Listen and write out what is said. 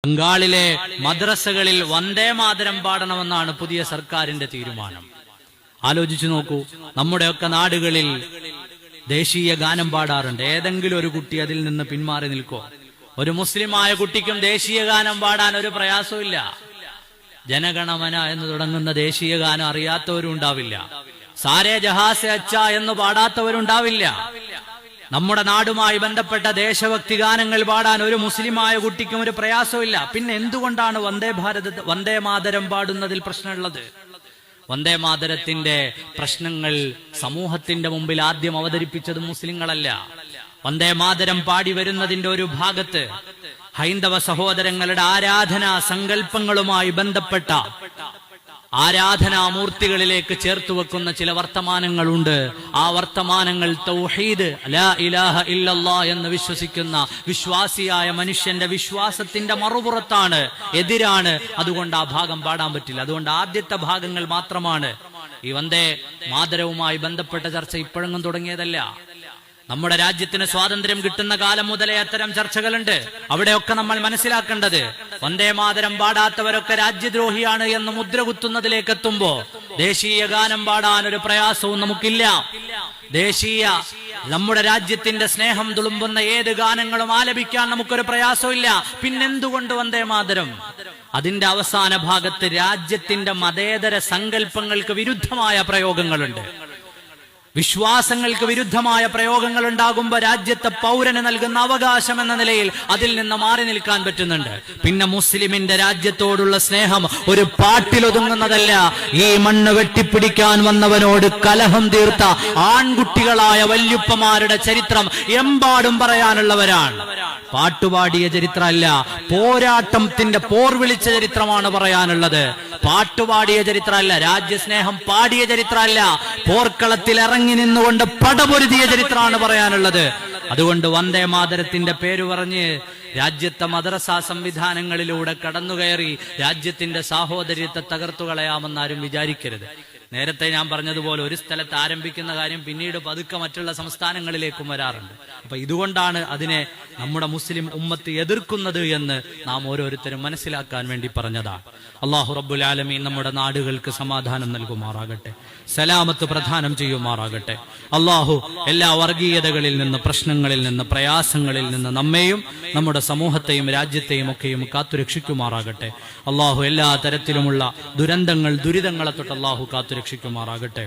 ബംഗാളിലെ മദ്രസകളിൽ വന്ദേ മാതരം പാടണമെന്നാണ് പുതിയ സർക്കാരിന്റെ തീരുമാനം. ആലോചിച്ചു നോക്കൂ, നമ്മുടെയൊക്കെ നാടുകളിൽ ദേശീയ ഗാനം പാടാറുണ്ട്. ഏതെങ്കിലും ഒരു കുട്ടി അതിൽ നിന്ന് പിന്മാറി നിൽക്കോ? ഒരു മുസ്ലിമായ കുട്ടിക്കും ദേശീയ ഗാനം പാടാൻ ഒരു പ്രയാസമില്ല. ജനഗണമന എന്ന് തുടങ്ങുന്ന ദേശീയ ഗാനം അറിയാത്തവരും ഉണ്ടാവില്ല. സാരേ ജഹാസെ അച്ഛ എന്ന് പാടാത്തവരുണ്ടാവില്ല. നമ്മുടെ നാടുമായി ബന്ധപ്പെട്ട ദേശഭക്തി ഗാനങ്ങൾ പാടാൻ ഒരു മുസ്ലിമായ കുട്ടിക്കും ഒരു പ്രയാസമില്ല. പിന്നെ എന്തുകൊണ്ടാണ് വന്ദേ മാതരം പാടുന്നതിൽ പ്രശ്നമുള്ളത്? വന്ദേ മാതരത്തിന്റെ പ്രശ്നങ്ങൾ സമൂഹത്തിന്റെ മുമ്പിൽ ആദ്യം അവതരിപ്പിച്ചത് മുസ്ലിങ്ങളല്ല. വന്ദേ മാതരം പാടി വരുന്നതിന്റെ ഒരു ഭാഗത്ത് ഹൈന്ദവ സഹോദരങ്ങളുടെ ആരാധനാ സങ്കല്പങ്ങളുമായി ബന്ധപ്പെട്ട ആരാധനാമൂർത്തികളിലേക്ക് ചേർത്തു വെക്കുന്ന ചില വർത്തമാനങ്ങളുണ്ട്. ആ വർത്തമാനങ്ങൾ തൗഹീദ്, ലാ ഇലാഹ ഇല്ലല്ലാഹ് എന്ന് വിശ്വസിക്കുന്ന വിശ്വാസിയായ മനുഷ്യന്റെ വിശ്വാസത്തിന്റെ മറുപുറത്താണ്, എതിരാണ്. അതുകൊണ്ട് ആ ഭാഗം പാടാൻ പറ്റില്ല. അതുകൊണ്ട് ആദ്യത്തെ ഭാഗങ്ങൾ മാത്രമാണ്. ഈ വന്ദേ മാതരവുമായി ബന്ധപ്പെട്ട ചർച്ച ഇപ്പോഴെങ്ങും തുടങ്ങിയതല്ല. നമ്മുടെ രാജ്യത്തിന് സ്വാതന്ത്ര്യം കിട്ടുന്ന കാലം മുതലേ അത്തരം ചർച്ചകളുണ്ട്. അവിടെയൊക്കെ നമ്മൾ മനസ്സിലാക്കേണ്ടത് വന്ദേ മാതരം പാടാത്തവരൊക്കെ രാജ്യദ്രോഹിയാണ് എന്ന് മുദ്ര കുത്തുന്നതിലേക്ക് എത്തുമ്പോ ദേശീയ ഗാനം പാടാൻ ഒരു പ്രയാസവും നമുക്കില്ല. നമ്മുടെ രാജ്യത്തിന്റെ സ്നേഹം തുളുമ്പുന്ന ഏത് ഗാനങ്ങളും ആലപിക്കാൻ നമുക്കൊരു പ്രയാസമില്ല. പിന്നെന്തുകൊണ്ട് വന്ദേ മാതരം? അതിന്റെ അവസാന ഭാഗത്ത് രാജ്യത്തിന്റെ മതേതര സങ്കല്പങ്ങൾക്ക് വിരുദ്ധമായ പ്രയോഗങ്ങളുണ്ട്. വിശ്വാസങ്ങൾക്ക് വിരുദ്ധമായ പ്രയോഗങ്ങൾ ഉണ്ടാകുമ്പോ രാജ്യത്തെ പൗരന് നൽകുന്ന അവകാശം എന്ന നിലയിൽ അതിൽ നിന്ന് മാറി നിൽക്കാൻ പറ്റുന്നുണ്ട്. പിന്നെ മുസ്ലിമിന്റെ രാജ്യത്തോടുള്ള സ്നേഹം ഒരു പാട്ടിലൊതുങ്ങുന്നതല്ല. ഈ മണ്ണ് വെട്ടിപ്പിടിക്കാൻ വന്നവനോട് കലഹം തീർത്ത ആൺകുട്ടികളായ വല്യുപ്പമാരുടെ ചരിത്രം എമ്പാടും പറയാനുള്ളവരാണ്. പാട്ടുപാടിയ ചരിത്രമല്ല, പോരാട്ടത്തിന്റെ പോർ വിളിച്ച ചരിത്രമാണ് പറയാനുള്ളത്. പാട്ടുപാടിയ ചരിത്രമല്ല, രാജ്യസ്നേഹം പാടിയ ചരിത്രമല്ല, പോർക്കളത്തിൽ ഇറങ്ങി നിന്നുകൊണ്ട് പടപൊരുതിയ ചരിത്രമാണ് പറയാനുള്ളത്. അതുകൊണ്ട് വന്ദേ മാതരത്തിന്റെ പേര് പറഞ്ഞ് രാജ്യത്തെ മദ്രസാ സംവിധാനങ്ങളിലൂടെ കടന്നുകയറി രാജ്യത്തിന്റെ സാഹോദര്യത്തെ തകർത്തു കളയാമെന്നാരും വിചാരിക്കരുത്. നേരത്തെ ഞാൻ പറഞ്ഞതുപോലെ ഒരു സ്ഥലത്ത് ആരംഭിക്കുന്ന കാര്യം പിന്നീട് പതുക്കെ മറ്റുള്ള സംസ്ഥാനങ്ങളിലേക്കും വരാറുണ്ട്. അപ്പൊ ഇതുകൊണ്ടാണ് അതിനെ നമ്മുടെ മുസ്ലിം ഉമ്മത്ത് എതിർക്കുന്നത് എന്ന് നാം ഓരോരുത്തരും മനസ്സിലാക്കാൻ വേണ്ടി പറഞ്ഞതാണ്. അല്ലാഹു റബ്ബുൽ ആലമീൻ നമ്മുടെ നാടുകൾക്ക് സമാധാനം നൽകുമാറാകട്ടെ, സലാമത്ത് പ്രദാനം ചെയ്യുമാറാകട്ടെ. അല്ലാഹു എല്ലാ വർഗീയതകളിൽ നിന്ന്, പ്രശ്നങ്ങളിൽ നിന്ന്, പ്രയാസങ്ങളിൽ നിന്ന് നമ്മെയും നമ്മുടെ സമൂഹത്തെയും രാജ്യത്തെയും ഒക്കെയും കാത്തുരക്ഷിക്കുമാറാകട്ടെ. അല്ലാഹു എല്ലാ തരത്തിലുമുള്ള ദുരന്തങ്ങളെ തൊട്ട് അല്ലാഹു കാത്തുരക്ഷിക്കുമാറാകട്ടെ.